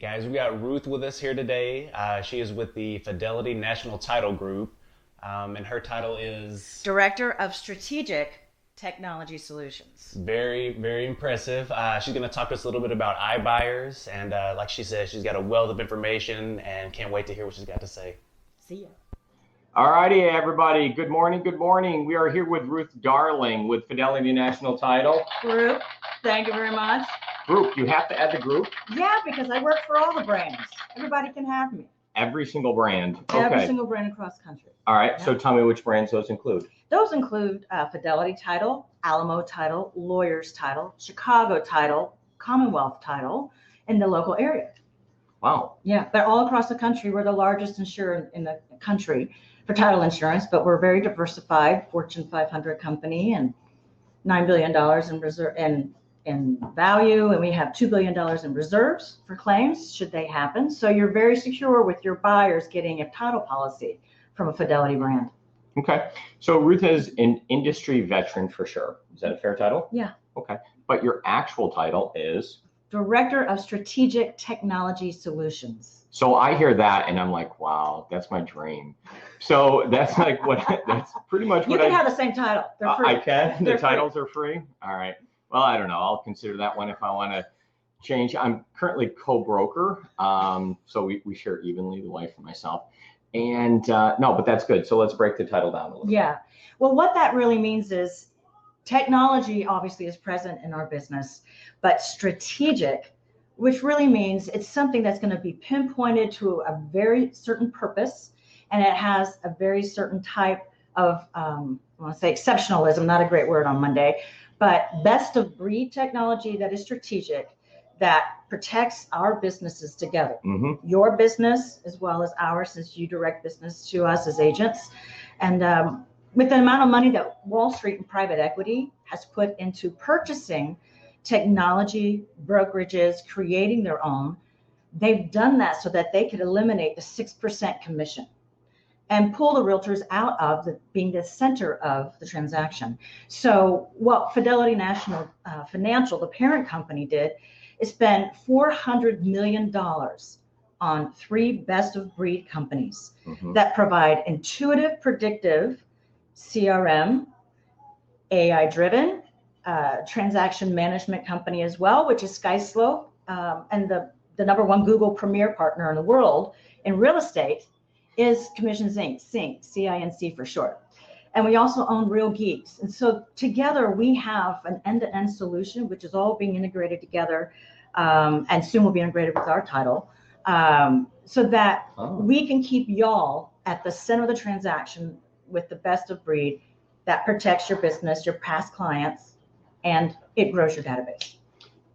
Guys, we got Ruth with us here today. She is with the Fidelity National Title Group, and her title is Director of Strategic Technology Solutions. very, very impressive. She's going to talk to us a little bit about iBuyers, and like she said, she's got a wealth of information and can't wait to hear what she's got to say. See ya. All righty, everybody. Good morning. Good morning. We are here with Ruth Darling with Fidelity National Title. Group, thank you very much. Group, you have to add the group. Yeah, because I work for all the brands. Everybody can have me. Every single brand. Every Okay. single brand across the country. All right. Yeah. So tell me which brands those include. Those include Fidelity Title, Alamo Title, Lawyers Title, Chicago Title, Commonwealth Title in the local area. Wow. Yeah, but all across the country, we're the largest insurer in the country for title insurance, but we're very diversified, Fortune 500 company, and $9 billion in reserve in value, and we have $2 billion in reserves for claims should they happen. So you're very secure with your buyers getting a title policy from a Fidelity brand. Okay. So Ruth is an industry veteran for sure. Is that a fair title? Yeah. Okay. But your actual title is? Director of Strategic Technology Solutions. So I hear that and I'm like, wow, that's my dream. So that's like that's pretty much You what can have the same title. They're free. I can? They're The titles are free? All right. Well, I don't know. I'll consider that one if I want to change. I'm currently co-broker. So we share evenly, the wife and myself. And no, but that's good. So let's break the title down a little bit. Yeah. Well, what that really means is technology obviously is present in our business, but strategic, which really means it's something that's going to be pinpointed to a very certain purpose, and it has a very certain type of, I want to say exceptionalism, not a great word on Monday, but best of breed technology that is strategic, that protects our businesses together. Mm-hmm. Your business as well as ours, since you direct business to us as agents. And with the amount of money that Wall Street and private equity has put into purchasing technology brokerages, creating their own, they've done that so that they could eliminate the 6% commission and pull the realtors out of being the center of the transaction. So what Fidelity National Financial, the parent company, did is spend $400 million on 3 best of breed companies that provide intuitive, predictive CRM, AI driven, transaction management company as well, which is SkySlope, and the number 1 Google Premier partner in the world in real estate is Commissions Inc., CINC for short. And we also own Real Geeks. And so together we have an end-to-end solution, which is all being integrated together, and soon will be integrated with our title, so that we can keep y'all at the center of the transaction with the best of breed that protects your business, your past clients, and it grows your database.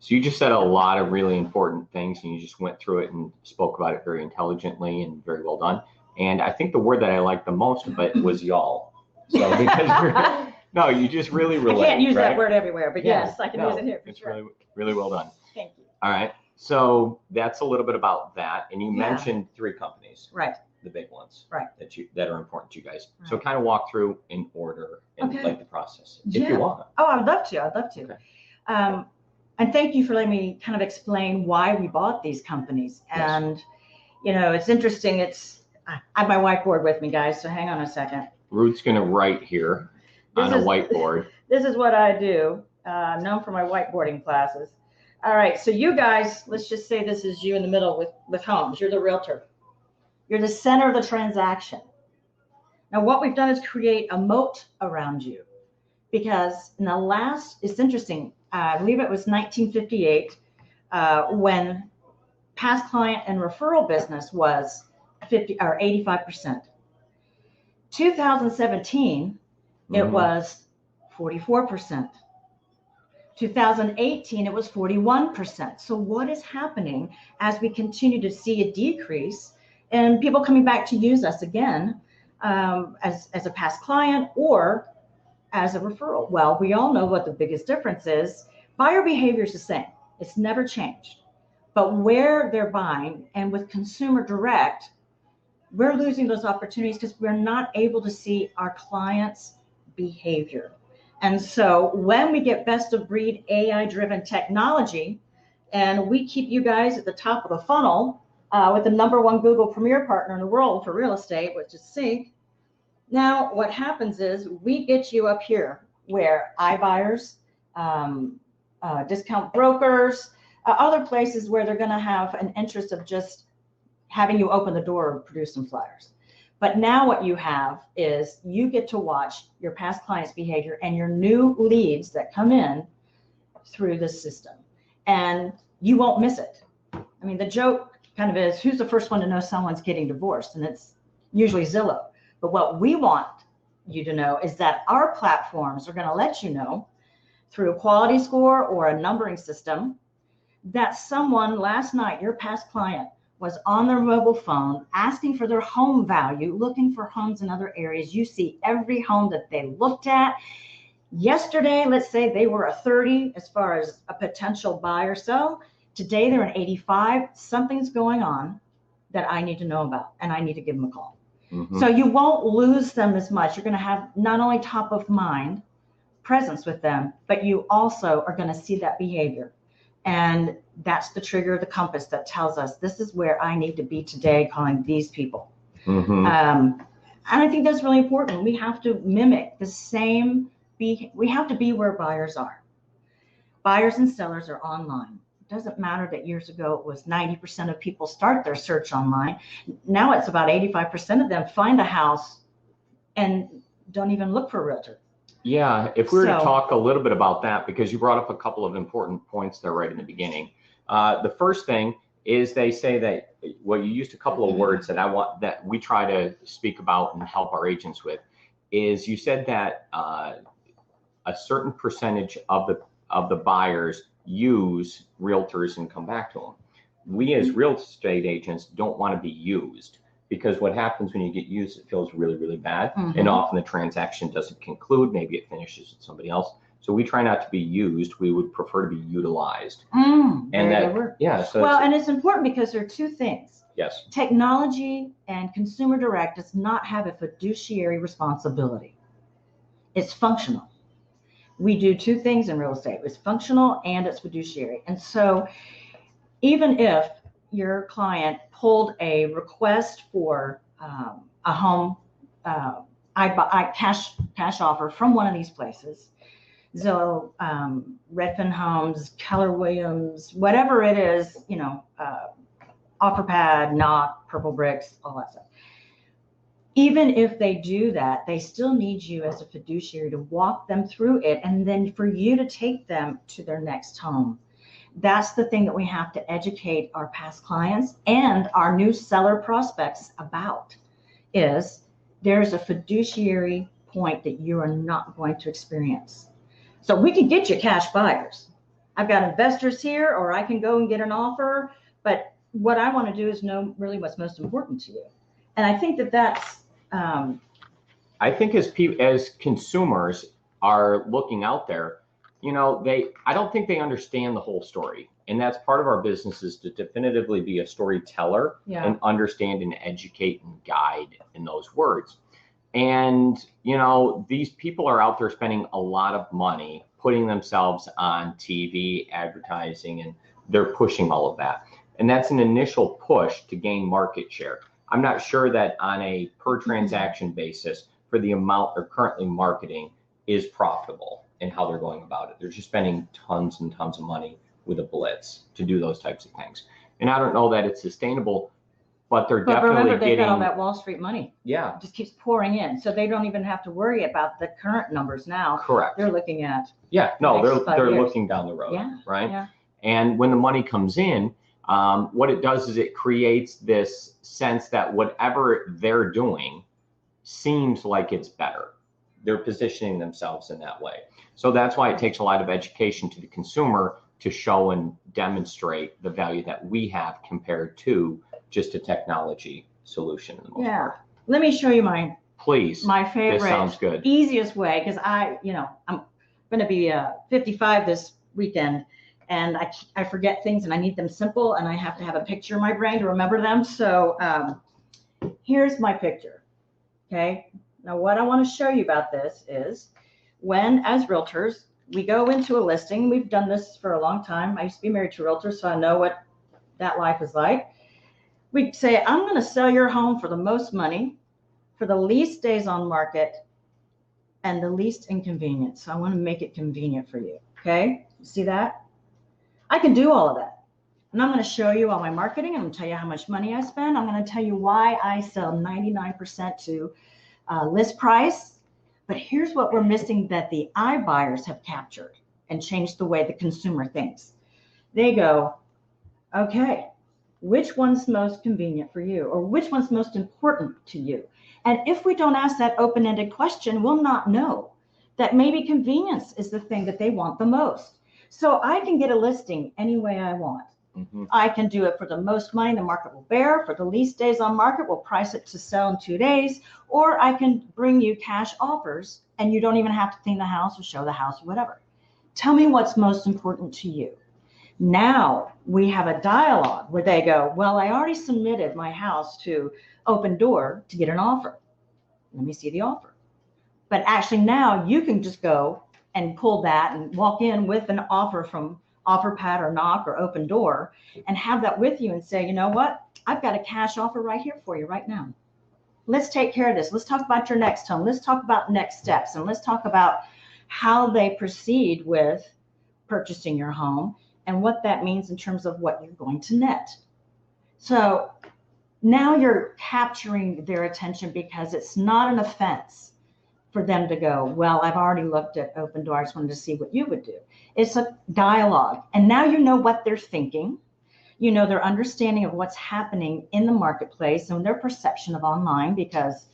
So you just said a lot of really important things, and you just went through it and spoke about it very intelligently and very well done. And I think the word that I liked the most of it was y'all. So because no, you just really relate. I can't use right? that word everywhere, but Yeah, yes, I can no, use it here for it's sure. really, really well done. Thank you. All right. So that's a little bit about that. And you Yeah. mentioned 3 companies, Right. the big ones, Right. that are important to you guys. So Right. kind of walk through in order and Okay. like the process, if Yeah. you want. Oh, I'd love to. I'd love to. Okay. And thank you for letting me kind of explain why we bought these companies. Yes. And, you know, it's interesting. I have my whiteboard with me, guys, so hang on a second. Ruth's going to write here on a whiteboard. This is what I do, known for my whiteboarding classes. All right, so you guys, let's just say this is you in the middle with homes. You're the realtor. You're the center of the transaction. Now, what we've done is create a moat around you, because in the last, it's interesting, I believe it was 1958, when past client and referral business was 50 or 85%. 2017, it was 44%. 2018, it was 41%. So what is happening as we continue to see a decrease and people coming back to use us again as a past client or as a referral? Well, we all know what the biggest difference is. Buyer behavior is the same. It's never changed. But where they're buying and with consumer direct, we're losing those opportunities because we're not able to see our clients' behavior. And so when we get best of breed AI driven technology and we keep you guys at the top of the funnel with the #1 Google Premier partner in the world for real estate, which is Sync. Now, what happens is we get you up here where iBuyers, discount brokers, other places where they're going to have an interest of just having you open the door and produce some flyers. But now what you have is you get to watch your past clients' behavior and your new leads that come in through this system. And you won't miss it. I mean, the joke kind of is, who's the first one to know someone's getting divorced? And it's usually Zillow. But what we want you to know is that our platforms are going to let you know through a quality score or a numbering system that someone last night, your past client, was on their mobile phone asking for their home value, looking for homes in other areas. You see every home that they looked at. Yesterday, let's say they were a 30 as far as a potential buy or sell. Today, they're an 85. Something's going on that I need to know about, and I need to give them a call. So you won't lose them as much. You're going to have not only top of mind presence with them, but you also are going to see that behavior. And that's the trigger of the compass that tells us this is where I need to be today, calling these people. And I think that's really important. We have to mimic the same, we have to be where buyers are. Buyers and sellers are online. It doesn't matter that years ago it was 90% of people start their search online. Now it's about 85% of them find a house and don't even look for a realtor. Yeah, if we were to talk a little bit about that, because you brought up a couple of important points there right in the beginning. The first thing is they say that, well, you used a couple of words that we try to speak about and help our agents with, is you said that a certain percentage of the buyers use realtors and come back to them. We as real estate agents don't want to be used, because what happens when you get used, it feels really, really bad. And often the transaction doesn't conclude. Maybe it finishes with somebody else. So we try not to be used. We would prefer to be utilized. And that, yeah. So well, and it's important because there are two things. Yes. Technology and consumer direct does not have a fiduciary responsibility. It's functional. We do two things in real estate. It's functional and it's fiduciary. And so even if your client pulled a request for a home, cash offer from one of these places, Zillow, Redfin Homes, Keller Williams, whatever it is, OfferPad, Knock, Purple Bricks, all that stuff. Even if they do that, they still need you as a fiduciary to walk them through it and then for you to take them to their next home. That's the thing that we have to educate our past clients and our new seller prospects about, is there's a fiduciary point that you are not going to experience. So we can get you cash buyers. I've got investors here, or I can go and get an offer, but what I want to do is know really what's most important to you. And I think that's I think as consumers are looking out there, I don't think they understand the whole story. And that's part of our business, is to definitively be a storyteller and understand and educate and guide in those words. And, these people are out there spending a lot of money putting themselves on TV, advertising, and they're pushing all of that. And that's an initial push to gain market share. I'm not sure that on a per transaction basis for the amount they're currently marketing is profitable in how they're going about it. They're just spending tons and tons of money with a blitz to do those types of things. And I don't know that it's sustainable, but they're definitely remember, they've getting got all that Wall Street money. Yeah. It just keeps pouring in. So they don't even have to worry about the current numbers now. Correct. They're looking at they're looking down the road. Yeah. Right. Yeah. And when the money comes in, what it does is it creates this sense that whatever they're doing seems like it's better. They're positioning themselves in that way. So that's why it takes a lot of education to the consumer to show and demonstrate the value that we have compared to just a technology solution in the most part. Let me show you mine. Please. My favorite, this sounds good. Easiest way, because I'm going to be 55 this weekend, and I forget things and I need them simple, and I have to have a picture in my brain to remember them. So here's my picture. Okay. Now what I want to show you about this is, when as realtors we go into a listing. We've done this for a long time. I used to be married to a realtor, so I know what that life is like. We say, I'm going to sell your home for the most money, for the least days on market, and the least inconvenience. So I want to make it convenient for you. Okay? See that? I can do all of that. And I'm going to show you all my marketing. I'm going to tell you how much money I spend. I'm going to tell you why I sell 99% to list price. But here's what we're missing that the iBuyers have captured and changed the way the consumer thinks. They go, okay, which one's most convenient for you, or which one's most important to you? And if we don't ask that open-ended question, we'll not know that maybe convenience is the thing that they want the most. So I can get a listing any way I want. Mm-hmm. I can do it for the most money the market will bear. For the least days on market, we'll price it to sell in 2 days. Or I can bring you cash offers and you don't even have to clean the house or show the house or whatever. Tell me what's most important to you. Now we have a dialogue where they go, well, I already submitted my house to Open Door to get an offer. Let me see the offer. But actually now you can just go and pull that and walk in with an offer from OfferPad or Knock or Open Door and have that with you and say, you know what? I've got a cash offer right here for you right now. Let's take care of this. Let's talk about your next home. Let's talk about next steps. And let's talk about how they proceed with purchasing your home and what that means in terms of what you're going to net. So now you're capturing their attention because it's not an offense for them to go, well, I've already looked at Open Door. I just wanted to see what you would do. It's a dialogue. And now you know what they're thinking. You know their understanding of what's happening in the marketplace and their perception of online, because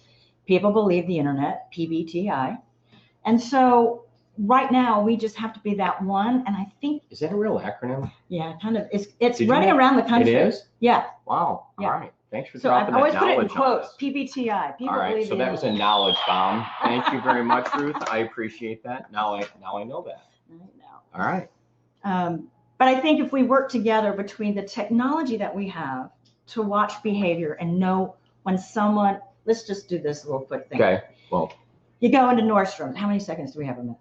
people believe the internet, PBTI. And so right now we just have to be that one. And I think, is that a real acronym? Yeah, kind of. It's running around the country. It is? Yeah. Wow. Yeah. All right. Thanks for So dropping I always that put it in knowledge on quotes, us. PBTI. People All right, believe so the that was a internet. knowledge bomb. Thank you very much, Ruth. I appreciate that. Now I know that. I know. All right. But I think if we work together between the technology that we have to watch behavior and know when someone, let's just do this little quick thing. Okay. Well, you go into Nordstrom. How many seconds do we have a minute?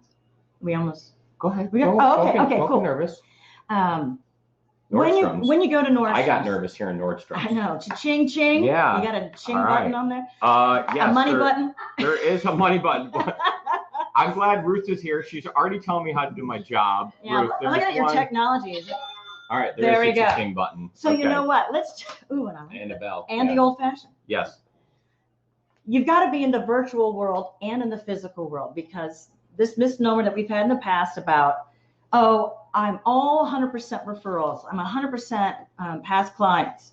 We almost. go ahead. We got, okay, don't cool. be nervous. When you go to Nordstrom. I got nervous here in Nordstrom. I know. Ching ching. Yeah. You got a ching All button right. on there. Yes, a money button. There is a money button. I'm glad Ruth is here. She's already telling me how to do my job. Yeah, Ruth, look at your technology. All right, There we is a go. ching button. So Okay. You know what? Let's. Ooh, And a bell. And yeah. the old fashioned. Yes. You've got to be in the virtual world and in the physical world, because this misnomer that we've had in the past about, oh, I'm all 100% referrals. I'm 100% past clients.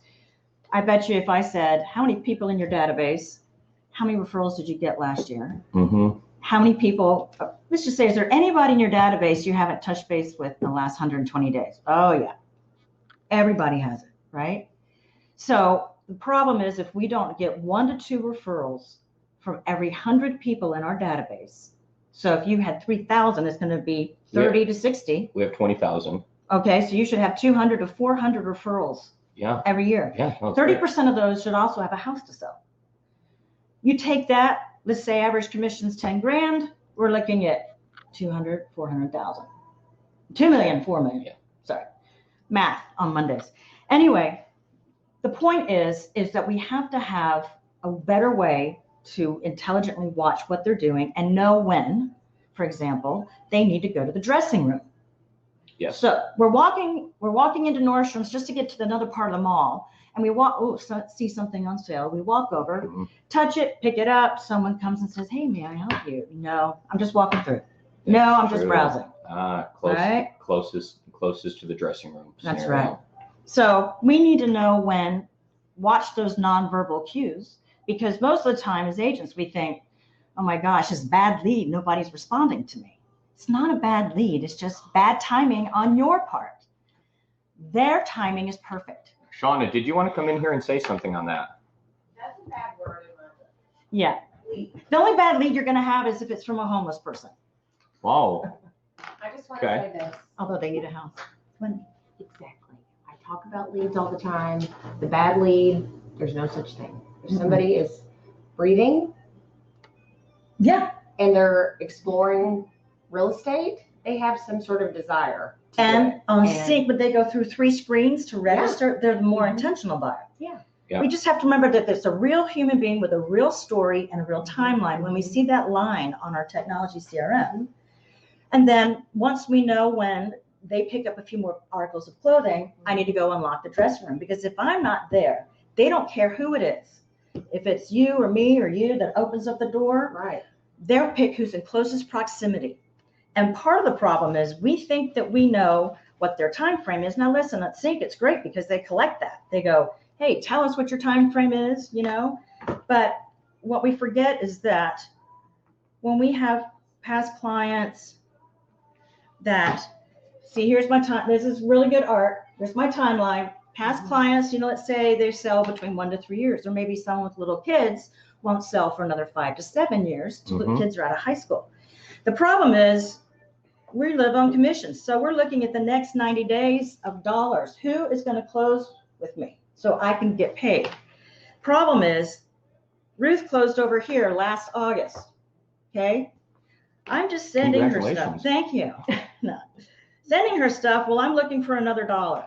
I bet you if I said, how many people in your database, how many referrals did you get last year? Mm-hmm. How many people, let's just say, is there anybody in your database you haven't touched base with in the last 120 days? Oh, yeah. Everybody has it, right? So the problem is if we don't get 1 to 2 referrals from every 100 people in our database. So if you had 3,000, it's going to be 30 to 60. We have 20,000. Okay, so you should have 200 to 400 referrals every year. Yeah. 30% of those should also have a house to sell. You take that, let's say average commission's 10 grand, we're looking at 200, 400,000. 2 million, 4 million. Yeah. Sorry. Math on Mondays. Anyway, the point is that we have to have a better way to intelligently watch what they're doing and know when, for example, they need to go to the dressing room. Yes. So we're walking into Nordstrom's just to get to another part of the mall, and we see something on sale. We walk over, Mm-hmm. touch it, pick it up. Someone comes and says, "Hey, may I help you?" No, I'm just walking through. No, I'm just browsing. Right? Closest to the dressing room. That's scenario. right. So we need to know when, watch those nonverbal cues, because most of the time as agents, we think, oh my gosh, it's a bad lead. Nobody's responding to me. It's not a bad lead. It's just bad timing on your part. Their timing is perfect. Shauna, did you want to come in here and say something on that? That's a bad word. Yeah. The only bad lead you're going to have is if it's from a homeless person. Wow. I just want to say this. Although they need a house. Exactly. I talk about leads all the time. The bad lead, there's no such thing. If somebody is breathing Yeah. and they're exploring real estate they have some sort of desire. to do And it. on And- sync, but they go through 3 screens to register. They're the more Mhm. intentional buyer. Yeah. Yeah. We just have to remember that there's a real human being with a real story and a real timeline when we see that line on our technology CRM. And then once we know when they pick up a few more articles of clothing, I need to go unlock the dressing room, because if I'm not there, they don't care who it is. If it's you or me or you that opens up the door, Right. they'll pick who's in closest proximity. And part of the problem is we think that we know what their time frame is. Now listen, at Sync, it's great because they collect that. They go, hey, tell us what your time frame is, you know. But what we forget is that when we have past clients that, see, here's my time, this is really good art, here's my timeline. Past clients, you know, let's say they sell between 1 to 3 years, or maybe someone with little kids won't sell for another 5 to 7 years till the kids are out of high school. The problem is we live on commissions. So we're looking at the next 90 days of dollars. Who is going to close with me so I can get paid? Problem is Ruth closed over here last August. Okay. I'm just sending her stuff. Congratulations. Thank you. No. Sending her stuff. Well, I'm looking for another dollar.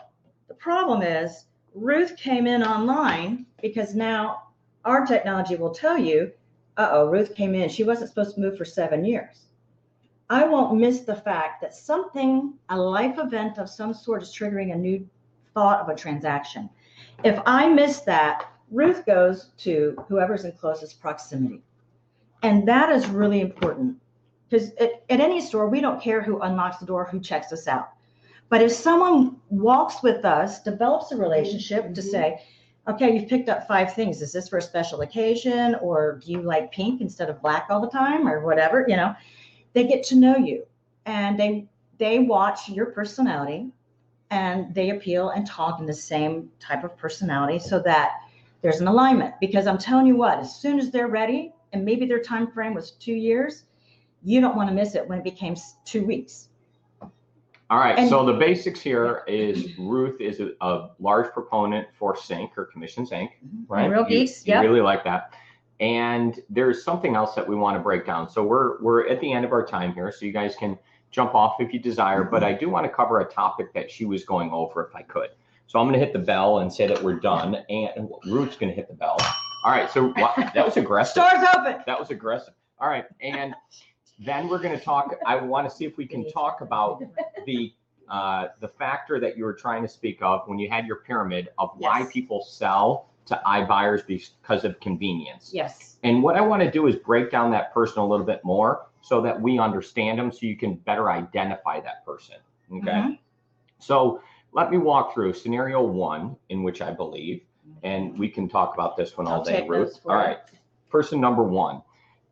The problem is Ruth came in online because now our technology will tell you, Ruth came in. She wasn't supposed to move for 7 years. I won't miss the fact that something, a life event of some sort, is triggering a new thought of a transaction. If I miss that, Ruth goes to whoever's in closest proximity. And that is really important, because at any store, we don't care who unlocks the door, who checks us out. But if someone walks with us, develops a relationship to say, okay, you've picked up 5 things. Is this for a special occasion? Or do you like pink instead of black all the time, or whatever, you know? They get to know you, and they watch your personality, and they appeal and talk in the same type of personality so that there's an alignment. Because I'm telling you what, as soon as they're ready, and maybe their time frame was 2 years, you don't want to miss it when it became 2 weeks. All right, And- so the basics here is Ruth is a large proponent for Sync or Commission Sync, right? Real geeks, yep. You really like that. And there's something else that we want to break down. So we're at the end of our time here, so you guys can jump off if you desire, but I do want to cover a topic that she was going over if I could. So I'm going to hit the bell and say that we're done, and Ruth's going to hit the bell. All right, so that was aggressive. Stores open. That was aggressive. All right, and then we're going to talk, I want to see if we can talk about the factor that you were trying to speak of when you had your pyramid of why Yes. people sell to iBuyers because of convenience. Yes. And what I want to do is break down that person a little bit more so that we understand them, so you can better identify that person. Okay. Mhm. So let me walk through scenario 1, in which I believe, and we can talk about this one all I'll day, take Ruth. those for All you. right. Person number 1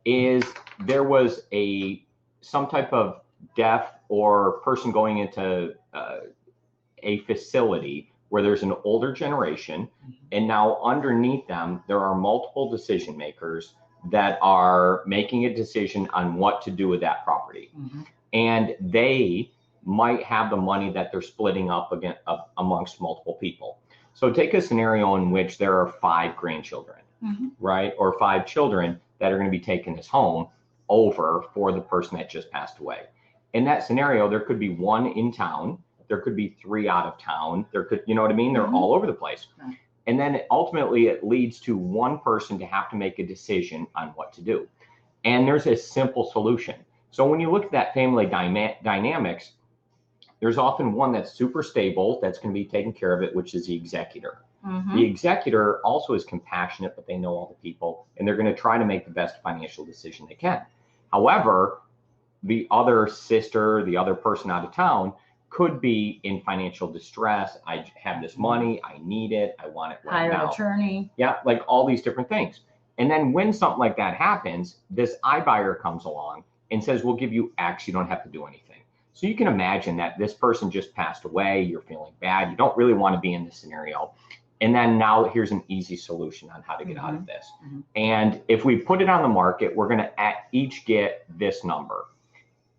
is there was some type of death or person going into a facility where there's an older generation, and now underneath them, there are multiple decision makers that are making a decision on what to do with that property. Mhm. And they might have the money that they're splitting up amongst multiple people. So take a scenario in which there are 5 grandchildren, right? Or 5 children that are going to be taking this home over for the person that just passed away. In that scenario, there could be 1 in town. There could be 3 out of town. There could, you know what I mean? They're all over the place. Right. And then ultimately it leads to 1 person to have to make a decision on what to do. And there's a simple solution. So when you look at that family dynamics, there's often one that's super stable, that's going to be taking care of it, which is the executor. Mhm. The executor also is compassionate, but they know all the people, and they're going to try to make the best financial decision they can. However, the other sister, the other person out of town, could be in financial distress. I have this money, I need it, I want it right Hire now. an attorney. Yeah, like all these different things. And then when something like that happens, this iBuyer comes along and says, we'll give you X, you don't have to do anything. So you can imagine that this person just passed away, you're feeling bad, you don't really want to be in this scenario. And then now here's an easy solution on how to get out of this. And if we put it on the market, we're going to each get this number.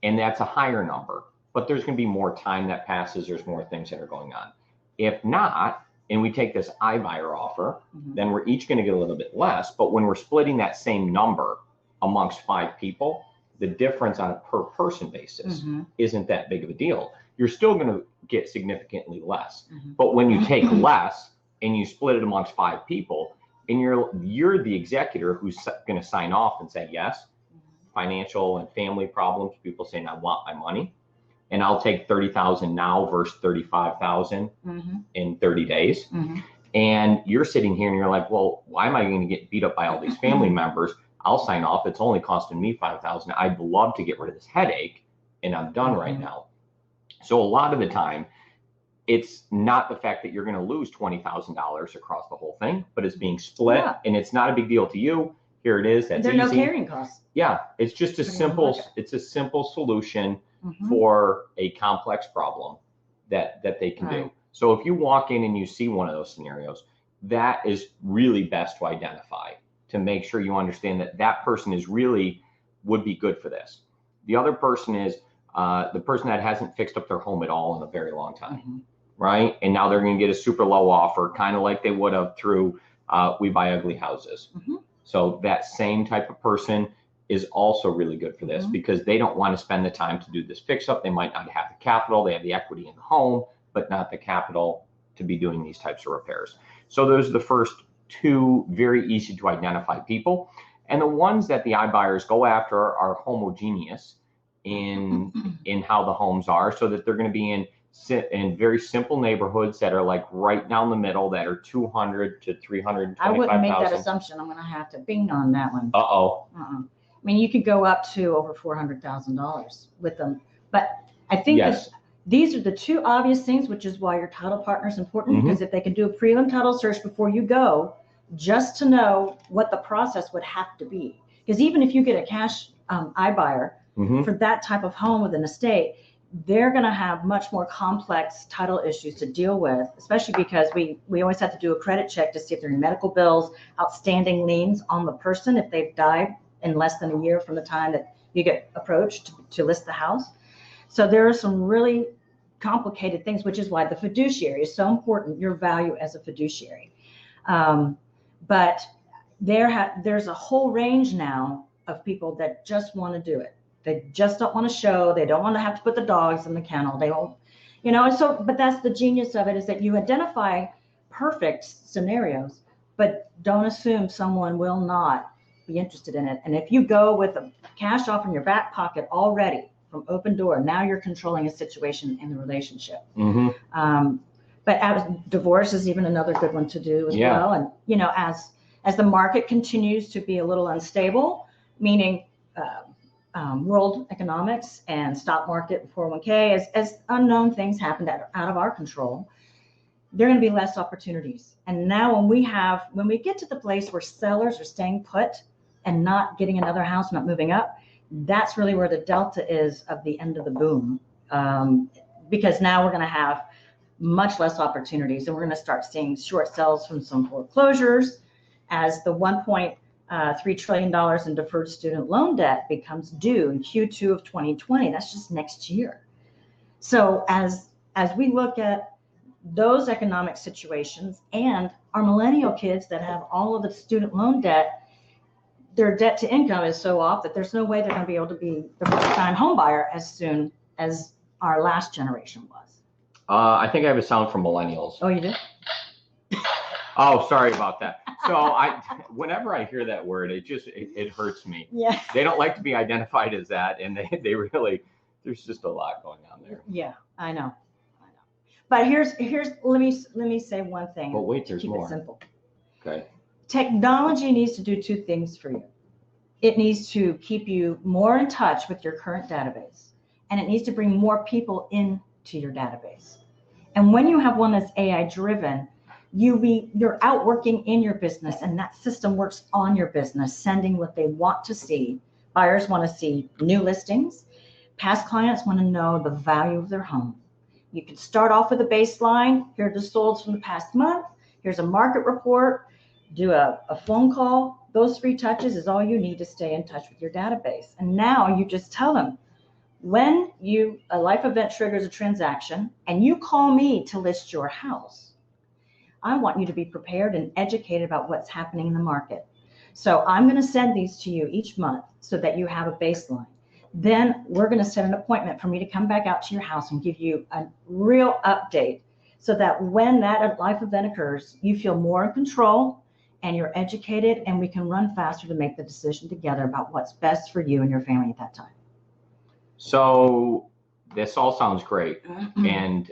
And that's a higher number. But there's going to be more time that passes. There's more things that are going on. If not, and we take this iBuyer offer, then we're each going to get a little bit less. But when we're splitting that same number amongst 5 people, the difference on a per person basis Mm-hmm. isn't that big of a deal. You're still going to get significantly less. Mm-hmm. But when you take less and you split it amongst 5 people, and you're the executor who's going to sign off and say yes, financial and family problems, people saying I want my money, and I'll take 30,000 now versus 35,000 Mm-hmm. in 30 days. Mm-hmm. And you're sitting here and you're like, well, why am I going to get beat up by all these family members? I'll sign off. It's only costing me 5,000. I'd love to get rid of this headache, and I'm done right now. So a lot of the time, it's not the fact that you're going to lose $20,000 across the whole thing, but it's being split, and it's not a big deal to you. Here it is. That's There are no easy. carrying costs. Yeah, it's just a simple. It's a simple solution for a complex problem that they can do. So if you walk in and you see one of those scenarios, that is really best to identify to make sure you understand that that person is really would be good for this. The other person is the person that hasn't fixed up their home at all in a very long time, right? And now they're going to get a super low offer, kind of like they would have through We Buy Ugly Houses. So that same type of person is also really good for this because they don't want to spend the time to do this fix up. They might not have the capital. They have the equity in the home, but not the capital to be doing these types of repairs. So those are the first 2 very easy to identify people. And the ones that the iBuyers go after are homogeneous in how the homes are, so that they're going to be in very simple neighborhoods that are like right down the middle, that are 200 to 325,000. I wouldn't make that assumption. I'm going to have to bing on that one. Uh-oh. I mean, you could go up to over $400,000 with them, but I think that these are the 2 obvious things, which is why your title partner is important, because if they can do a prelim title search before you go, just to know what the process would have to be. Because even if you get a cash iBuyer for that type of home with an estate, they're going to have much more complex title issues to deal with, especially because we always have to do a credit check to see if there are any medical bills, outstanding liens on the person if they've died in less than a year from the time that you get approached to list the house. So there are some really complicated things, which is why the fiduciary is so important, your value as a fiduciary. But there's a whole range now of people that just want to do it. They just don't want to show. They don't want to have to put the dogs in the kennel. They won't, but that's the genius of it, is that you identify perfect scenarios, but don't assume someone will not be interested in it. And if you go with a cash offer in your back pocket already from open door, now you're controlling a situation in the relationship. But divorce is even another good one to do as well. And, as the market continues to be a little unstable, meaning world economics and stock market and 401k, as unknown things happen that are out of our control, there are going to be less opportunities. And now when we get to the place where sellers are staying put and not getting another house, not moving up, that's really where the delta is of the end of the boom. Because now we're going to have much less opportunities, and we're going to start seeing short sales from some foreclosures as the $1.3 trillion in deferred student loan debt becomes due in Q2 of 2020. That's just next year. So as we look at those economic situations and our millennial kids that have all of the student loan debt, their debt to income is so off that there's no way they're going to be able to be the first-time home buyer as soon as our last generation was. I think I have a sound from millennials. Oh, you do? Oh, sorry about that. So whenever I hear that word, it hurts me. Yeah. They don't like to be identified as that, and they really, there's just a lot going on there. Yeah, I know. But let me say one thing. But wait, there's more. Keep it simple. Okay. Technology needs to do 2 things for you. It needs to keep you more in touch with your current database, and it needs to bring more people into your database. And when you have one that's AI driven, you're out working in your business, and that system works on your business, sending what they want to see. Buyers want to see new listings. Past clients want to know the value of their home. You can start off with a baseline. Here are the solds from the past month. Here's a market report. Do a phone call. Those 3 touches is all you need to stay in touch with your database. And now you just tell them, when a life event triggers a transaction and you call me to list your house, I want you to be prepared and educated about what's happening in the market. So I'm going to send these to you each month so that you have a baseline. then we're going to set an appointment for me to come back out to your house and give you a real update so that when that life event occurs, you feel more in control and you're educated, and we can run faster to make the decision together about what's best for you and your family at that time. So this all sounds great. And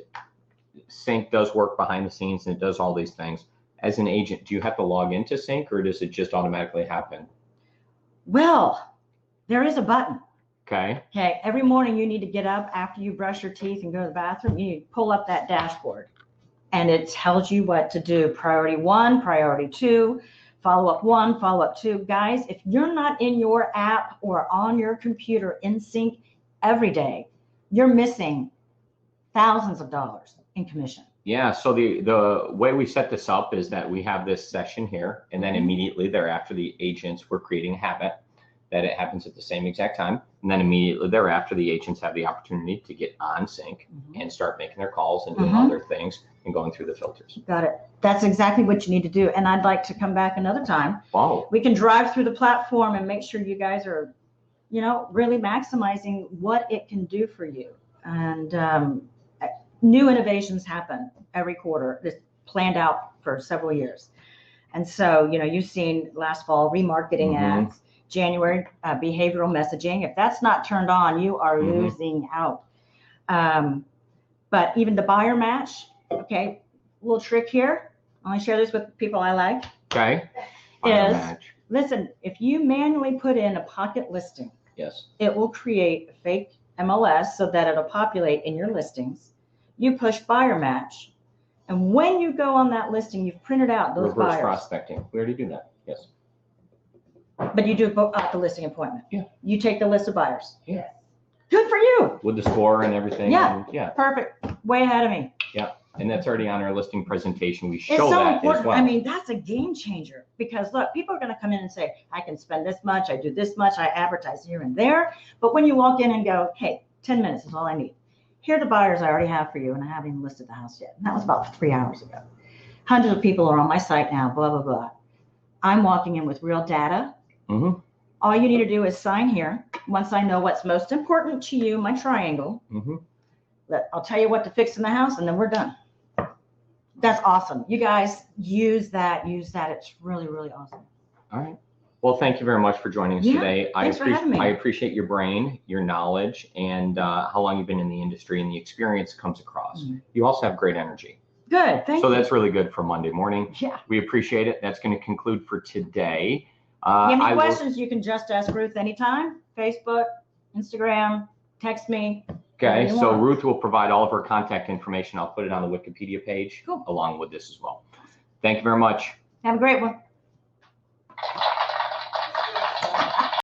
Sync does work behind the scenes and it does all these things. As an agent, do you have to log into Sync or does it just automatically happen? Well, there is a button. Okay. Okay, every morning you need to get up after you brush your teeth and go to the bathroom. You need to pull up that dashboard, and it tells you what to do. Priority 1, priority 2, follow-up 1, follow-up 2. Guys, if you're not in your app or on your computer in Sync every day, you're missing thousands of dollars in commission. Yeah, so the way we set this up is that we have this session here, and then immediately thereafter, the agents, we're creating a habit that it happens at the same exact time. And then immediately thereafter, the agents have the opportunity to get on Sync and start making their calls and doing other things and going through the filters. Got it. That's exactly what you need to do. And I'd like to come back another time. Wow. We can drive through the platform and make sure you guys are, really maximizing what it can do for you. And new innovations happen every quarter. It's planned out for several years. And so, you've seen last fall remarketing ads, January behavioral messaging. If that's not turned on, you are losing out. But even the buyer match, okay, little trick here. I only share this with people I like. Okay. Buyer match. Listen, if you manually put in a pocket listing, Yes. it will create a fake MLS so that it'll populate in your listings. You push buyer match. And when you go on that listing, you've printed out those Reverse buyers. prospecting. We already do that. Yes. But you do book the listing appointment. Yeah. You take the list of buyers. Yeah. Good for you. With the score and everything. Yeah. And, yeah. Perfect. Way ahead of me. Yeah. And that's already on our listing presentation. We It's show so that important. as well. I mean, that's a game changer because look, people are going to come in and say, I can spend this much. I do this much. I advertise here and there. But when you walk in and go, hey, 10 minutes is all I need. Here are the buyers I already have for you. And I haven't even listed the house yet. And that was about 3 hours ago. Hundreds of people are on my site now, blah, blah, blah. I'm walking in with real data. All you need to do is sign here. Once I know what's most important to you, my triangle, I'll tell you what to fix in the house, and then we're done. That's awesome. You guys use that. It's really, really awesome. All right. Well, thank you very much for joining us today. Thanks for having me. I appreciate your brain, your knowledge, and how long you've been in the industry and the experience comes across. You also have great energy. Good. Thank you. So that's really good for Monday morning. Yeah. We appreciate it. That's going to conclude for today. If you have any questions, you can just ask Ruth anytime. Facebook, Instagram, text me. Okay, so Ruth will provide all of her contact information. I'll put it on the Wikipedia page along with this as well. Thank you very much. Have a great one.